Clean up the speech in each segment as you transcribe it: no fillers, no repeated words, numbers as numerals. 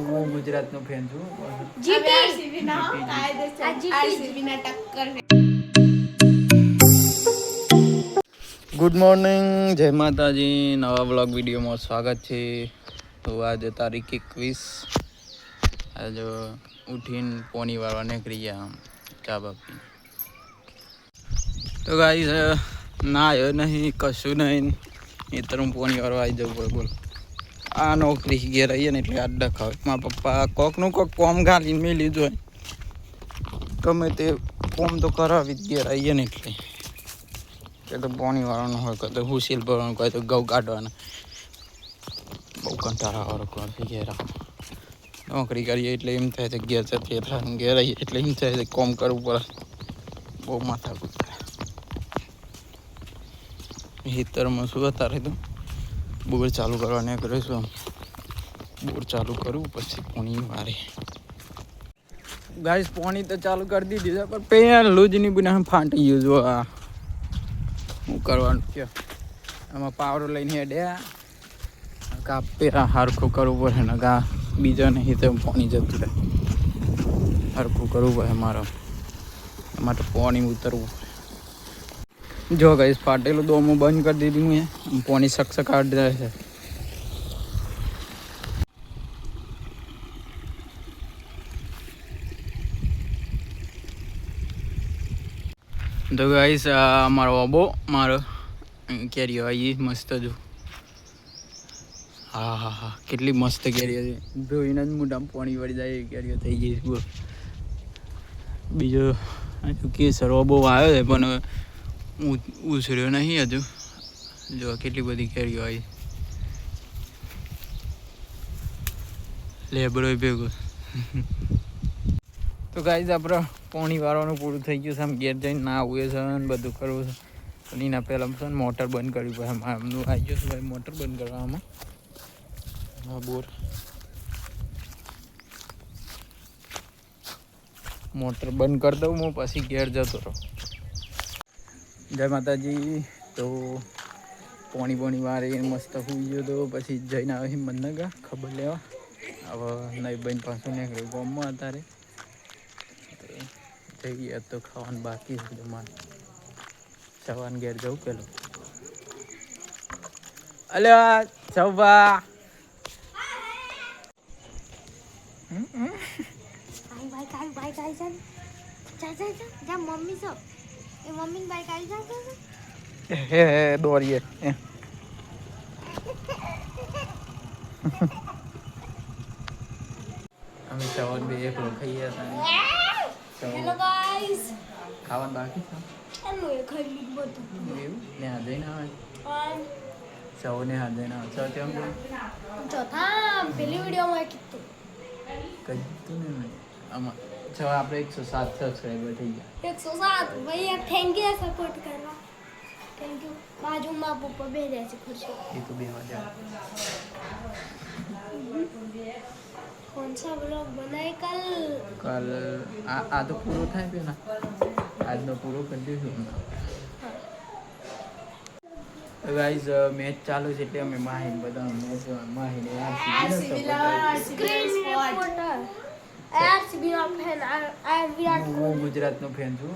હું ગુજરાતનો ફેન છું. ગુડ મોર્નિંગ, જય માતાજી. નવા વ્લોગ વિડીયોમાં સ્વાગત છે. તો આજે તારીખ 21. આજે ઉઠીને પોની વાળવા નીકળી ગયા ચા બાપી. તો ગાઈસ ના આવ્યો નહીં, કશું નહીં. એ તરફ પોની વાળવા આવી જવું પડે. બોલ, આ નોકરી ઘેર રહીએ ને એટલે આડા ખાવે. મારા પપ્પા કોકનું કોક કોમ ઘાલીને મેં લીધું હોય, ગમે તે કોમ તો કરાવી જ ઘેર આવીએ ને એટલે. કે તો પાણી વાળવાનું હોય, કે તો હુસીલ ભરવાનું, કોઈ તો ઘઉં કાઢવાના. બહુ કંટાળાવાળો કોણ છે ઘેર. નોકરી કરીએ એટલે એમ થાય છે ઘેર જતી થાય, ઘેર આવીએ એટલે એમ થાય છે કોમ કરવું પડે. બહુ માથા કૂટે. હિતરમાં શું અત્યારે તો બોર ચાલુ કરવાને કર્યો છું. બોર ચાલુ કરું પછી પાણી મારે. ગાઈસ પાણી તો ચાલુ કરી દીધી છે, પણ પહેલું જ નહીં બને ફાટી ગયું. જો આ શું કરવાનું કે આમાં પાવડો લઈને હેડ્યા કાપેરા હરખું કરવું પડે ને. કા બીજા નહીં તો પાણી જતું રહે. હરખું કરવું પડે મારે. એમાં તો પાણી ઉતરવું પડે. જો ગાઈસ ફાટેલું દોમું બંધ કરી દીધું મેં. પાણી સકસકાટ જાય છે. તો ગાઈસ મારો ઓબો મારો કેરીઓ આવી મસ્ત. જો હા હા હા, કેટલી મસ્ત કેરીઓ છે. ધોઈને જ મોઢામાં પાણી વળી જાય એ કેરીઓ થઈ ગઈ. બોલ, બીજો હજુ કેસર ઓબો આવ્યો છે પણ ઉછર્યો નહીં હજુ. જો કેટલી બધી કેરીઓ આવી. લેબરો ભેગો. તો ગાઈસ આપણે પાણી વાળવાનું પૂરું થઈ ગયું છે. આમ ઘેર જઈને ના આવું છે ને બધું કરવું છે. પણ એના પહેલાં છે ને મોટર બંધ કરવી પડે. એમનું આવી ગયું છે ભાઈ મોટર બંધ કરવામાં. હા, બોર મોટર બંધ કરી દઉં હું, પછી ઘેર જતો રહું. જય માતાજી. તો પાણી વાળી મસ્ત સુઈ ગયો. તો પછી જઈને આવે મને ગા ખબર લેવા. હવે નહીં બહેન પાછું નીકળ્યું ગામમાં અત્યારે. જઈએ તો ખાવાનું બાકી છે મારે. સવારને ઘેર જવું પેલો. અલ્યા સૌભા દોડીએ. અમે સવાર બે એકલો ખાઈએ હતા. હેલો ગાઈસ, ખાવાનું બાકી છે. હેલો એ ખાઈ લીધું બધું. એવું ને આ જઈને આવે સૌને હાથ જઈને આવે. સૌ કેમ ચોથા પેલી વિડીયોમાં કીધું ને આમાં છ આપણે 107 સબસ્ક્રાઈબર થઈ ગયા. 107 ભાઈ, થેન્ક યુ સપોર્ટ કરવા. Thank you. બાજુમાં પપ્પા બેહ્યા છે ખુરશી. એ તો બેહવા જા. कौन सा व्लॉग बनाए कल आ तो पूरा था पे ना. आज नो पूरो कर दीધું. ગાઈસ મેચ ચાલુ છે એટલે અમે માહીન બધા મેચ માહીને આરસીબી નો ફેન. હું ગુજરાતનો ફેન છું.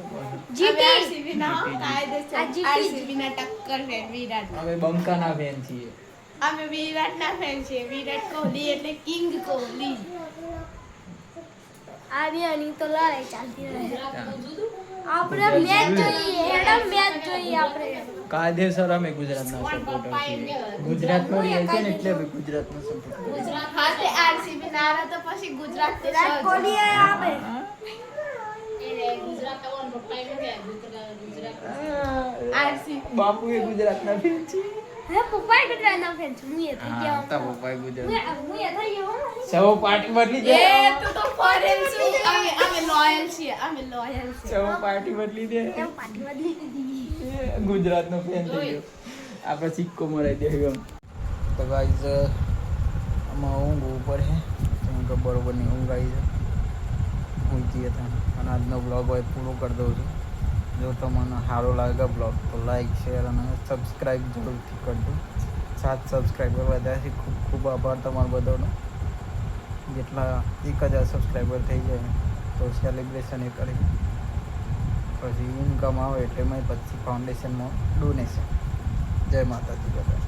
આરસીબી ના આરસીબી ના ટક્કર ફેન વિરાટ. અમે બંકાના ફેન છીએ. અમે વિરાટના ફેન છીએ. વિરાટ કોહલી એટલે કિંગ કોહલી. આની તો લડાઈ ચાલતી રહે. આપણે મેચ જોઈએ, મેડમ મેચ જોઈએ આપણે. કાયદેસર અમે ગુજરાતના સપોર્ટર છીએ. ગુજરાતમાં રહે છે ને એટલે અમે ગુજરાતનો સપોર્ટ કરીએ. ગુજરાત હાથે આરસીબી ના રહે તો પછી ગુજરાત વિરાટ કોહલી આવે. એ ગુજરાત ઓન પપ્પા કે ગુજરાત આરસીબી બાપુ એ ગુજરાતના ફેન છે. હે પપ્પા ગુજરાતના ફેન છે. હું એ થઈ ગયો. તા પપ્પા ગુજરાત. હું એ થઈ ગયો. સૌ પાર્ટી બદલી દે. એ તું તો ફોરેન છું. અમે લોયલ છીએ. અમે લોયલ છીએ. સૌ પાર્ટી બદલી દે. સૌ પાર્ટી બદલી દીધી. ગુજરાતનો ફેન થઈ ગયો. આપણે સિક્કો મરાઈ દેવો. તો ગાઈસ આમાં ઊંઘ ઉપર છે. તમને બરોબર ની ઊંઘ આવી છે. ભૂલતી હતા અને આજનો બ્લોગ હોય પૂરો કરી દઉં છું. જો તમને સારો લાગે બ્લોગ તો લાઈક શેર અને સબસ્ક્રાઈબ જરૂરથી કરજો. 7 સબસ્ક્રાઈબર વધ્યા છે. ખૂબ ખૂબ આભાર તમારો બધાનો. જેટલા 1000 સબસ્ક્રાઈબર થઈ જાય તો સેલિબ્રેશન એ કરી, પછી ઇન્કમ આવે એટલે મેં પછી ફાઉન્ડેશનમાં ડોનેશન. જય માતાજી બધા.